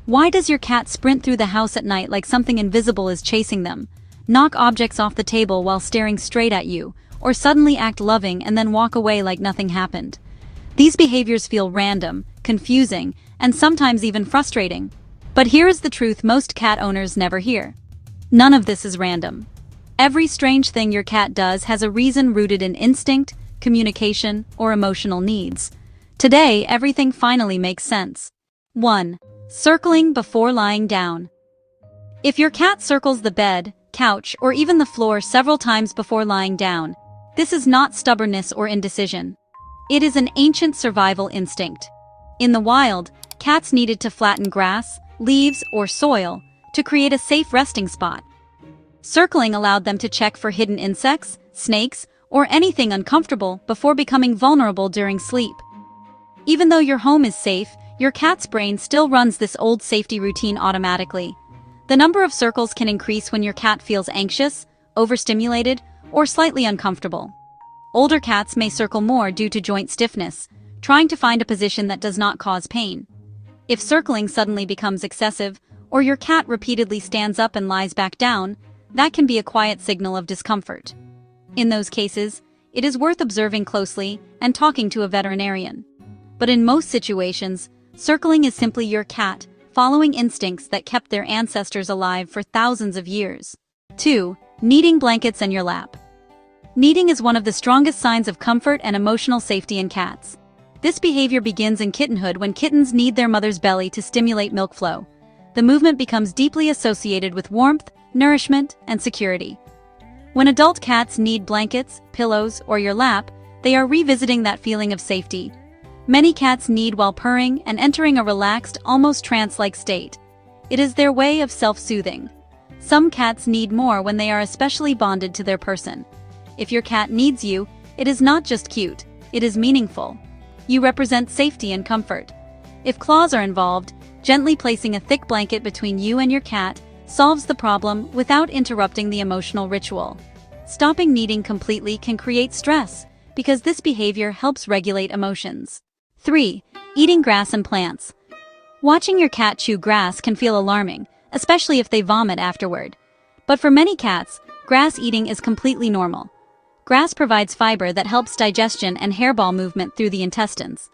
Why does your cat sprint through the house at night like something invisible is chasing them, knock objects off the table while staring straight at you, or suddenly act loving and then walk away like nothing happened? These behaviors feel random, confusing, and sometimes even frustrating. But here is the truth most cat owners never hear. None of this is random. Every strange thing your cat does has a reason rooted in instinct, communication, or emotional needs. Today, everything finally makes sense. 1. Circling before lying down. If your cat circles the bed, couch, or even the floor several times before lying down, this is not stubbornness or indecision. It is an ancient survival instinct. In the wild, cats needed to flatten grass, leaves, or soil to create a safe resting spot. Circling allowed them to check for hidden insects, snakes, or anything uncomfortable before becoming vulnerable during sleep. Even though your home is safe, your cat's brain still runs this old safety routine automatically. The number of circles can increase when your cat feels anxious, overstimulated, or slightly uncomfortable. Older cats may circle more due to joint stiffness, trying to find a position that does not cause pain. If circling suddenly becomes excessive, or your cat repeatedly stands up and lies back down, that can be a quiet signal of discomfort. In those cases, it is worth observing closely and talking to a veterinarian. But in most situations, circling is simply your cat following instincts that kept their ancestors alive for thousands of years. 2. Kneading blankets in your lap. Kneading is one of the strongest signs of comfort and emotional safety in cats. This behavior begins in kittenhood when kittens knead their mother's belly to stimulate milk flow. The movement becomes deeply associated with warmth, nourishment, and security. When adult cats knead blankets, pillows, or your lap, they are revisiting that feeling of safety. Many cats knead while purring and entering a relaxed, almost trance-like state. It is their way of self-soothing. Some cats knead more when they are especially bonded to their person. If your cat needs you, it is not just cute, it is meaningful. You represent safety and comfort. If claws are involved, gently placing a thick blanket between you and your cat solves the problem without interrupting the emotional ritual. Stopping kneading completely can create stress, because this behavior helps regulate emotions. 3. Eating grass and plants. Watching your cat chew grass can feel alarming, especially if they vomit afterward. But for many cats, grass eating is completely normal. Grass provides fiber that helps digestion and hairball movement through the intestines.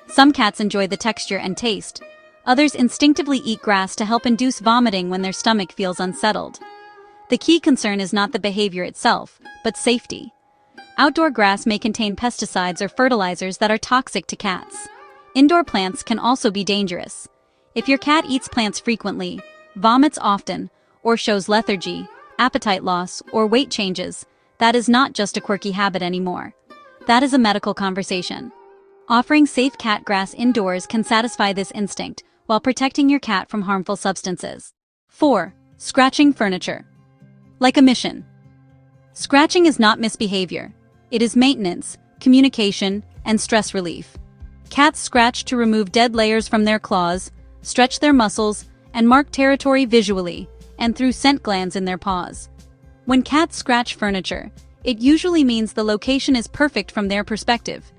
Some cats enjoy the texture and taste. Others instinctively eat grass to help induce vomiting when their stomach feels unsettled. The key concern is not the behavior itself, but safety. Outdoor grass may contain pesticides or fertilizers that are toxic to cats. Indoor plants can also be dangerous. If your cat eats plants frequently, vomits often, or shows lethargy, appetite loss, or weight changes, that is not just a quirky habit anymore. That is a medical conversation. Offering safe cat grass indoors can satisfy this instinct while protecting your cat from harmful substances. 4. Scratching furniture. Like a mission. Scratching is not misbehavior. It is maintenance, communication, and stress relief. Cats scratch to remove dead layers from their claws, stretch their muscles, and mark territory visually and through scent glands in their paws. When cats scratch furniture, it usually means the location is perfect from their perspective,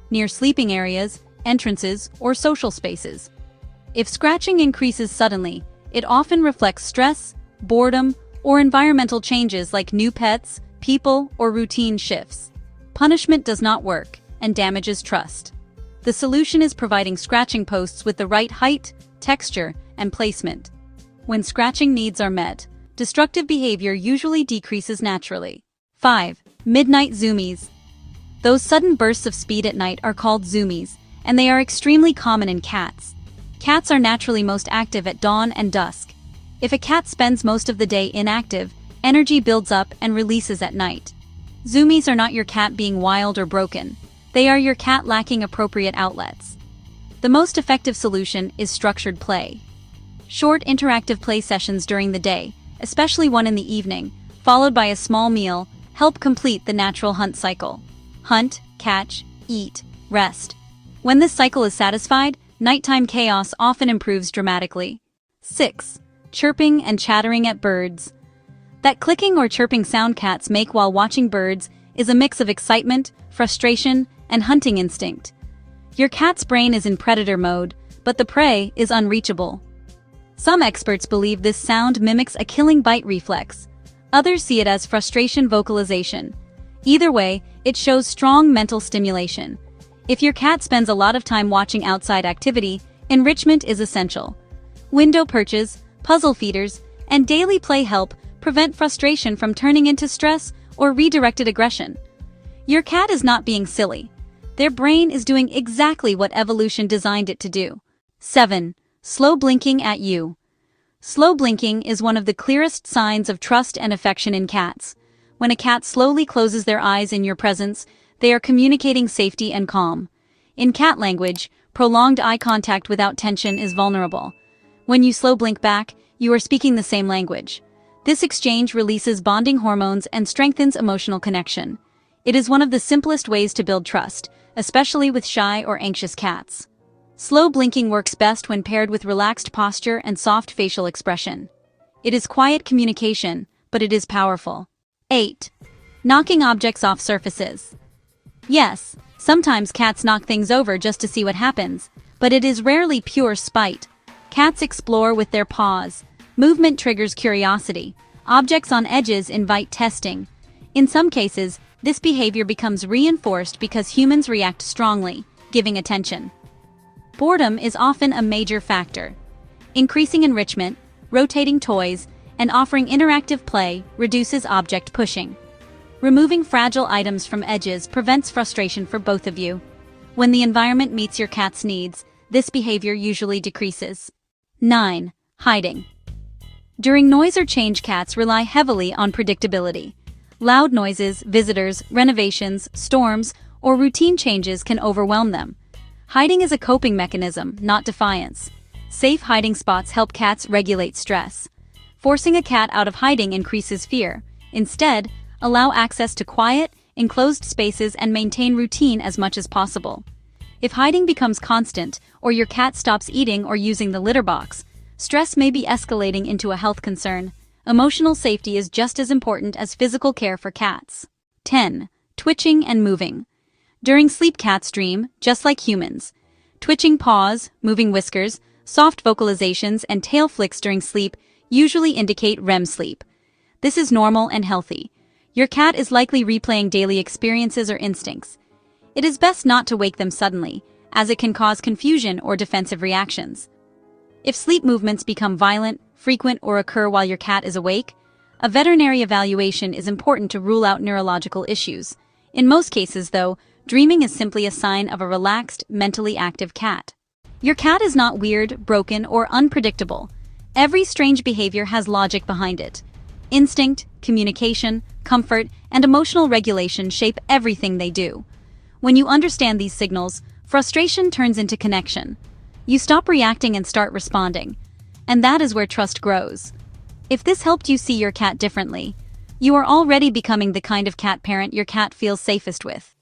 near sleeping areas, entrances, or social spaces. If scratching increases suddenly, it often reflects stress, boredom, or environmental changes like new pets, people, or routine shifts. Punishment does not work and damages trust. The solution is providing scratching posts with the right height, texture, and placement. When scratching needs are met, destructive behavior usually decreases naturally. 5. Midnight zoomies. Those sudden bursts of speed at night are called zoomies, and they are extremely common in cats. Cats are naturally most active at dawn and dusk. If a cat spends most of the day inactive, energy builds up and releases at night. Zoomies are not your cat being wild or broken. They are your cat lacking appropriate outlets. The most effective solution is structured play. Short interactive play sessions during the day, especially one in the evening, followed by a small meal, help complete the natural hunt cycle. Hunt, catch, eat, rest. When this cycle is satisfied, nighttime chaos often improves dramatically. 6. Chirping and chattering at birds. That clicking or chirping sound cats make while watching birds is a mix of excitement, frustration, and hunting instinct. Your cat's brain is in predator mode, but the prey is unreachable. Some experts believe this sound mimics a killing bite reflex. Others see it as frustration vocalization. Either way, it shows strong mental stimulation. If your cat spends a lot of time watching outside activity, enrichment is essential. Window perches, puzzle feeders, and daily play help prevent frustration from turning into stress or redirected aggression. Your cat is not being silly. Their brain is doing exactly what evolution designed it to do. 7. Slow blinking at you. Slow blinking is one of the clearest signs of trust and affection in cats. When a cat slowly closes their eyes in your presence, they are communicating safety and calm. In cat language, prolonged eye contact without tension is vulnerable. When you slow blink back, you are speaking the same language. This exchange releases bonding hormones and strengthens emotional connection. It is one of the simplest ways to build trust, especially with shy or anxious cats. Slow blinking works best when paired with relaxed posture and soft facial expression. It is quiet communication, but it is powerful. 8. Knocking objects off surfaces. Yes, sometimes cats knock things over just to see what happens, but it is rarely pure spite. Cats explore with their paws. Movement triggers curiosity. Objects on edges invite testing. In some cases, this behavior becomes reinforced because humans react strongly, giving attention. Boredom is often a major factor. Increasing enrichment, rotating toys, and offering interactive play reduces object pushing. Removing fragile items from edges prevents frustration for both of you. When the environment meets your cat's needs, this behavior usually decreases. 9. Hiding. During noise or change, cats rely heavily on predictability. Loud noises, visitors, renovations, storms, or routine changes can overwhelm them. Hiding is a coping mechanism, not defiance. Safe hiding spots help cats regulate stress. Forcing a cat out of hiding increases fear. Instead, allow access to quiet, enclosed spaces and maintain routine as much as possible. If hiding becomes constant, or your cat stops eating or using the litter box, stress may be escalating into a health concern. Emotional safety is just as important as physical care for cats. 10. Twitching and moving. During sleep, cats dream, just like humans. Twitching paws, moving whiskers, soft vocalizations, and tail flicks during sleep usually indicate REM sleep. This is normal and healthy. Your cat is likely replaying daily experiences or instincts. It is best not to wake them suddenly, as it can cause confusion or defensive reactions. If sleep movements become violent, frequent, or occur while your cat is awake, a veterinary evaluation is important to rule out neurological issues. In most cases, though, dreaming is simply a sign of a relaxed, mentally active cat. Your cat is not weird, broken, or unpredictable. Every strange behavior has logic behind it. Instinct, communication, comfort, and emotional regulation shape everything they do. When you understand these signals, frustration turns into connection. You stop reacting and start responding. And that is where trust grows. If this helped you see your cat differently, you are already becoming the kind of cat parent your cat feels safest with.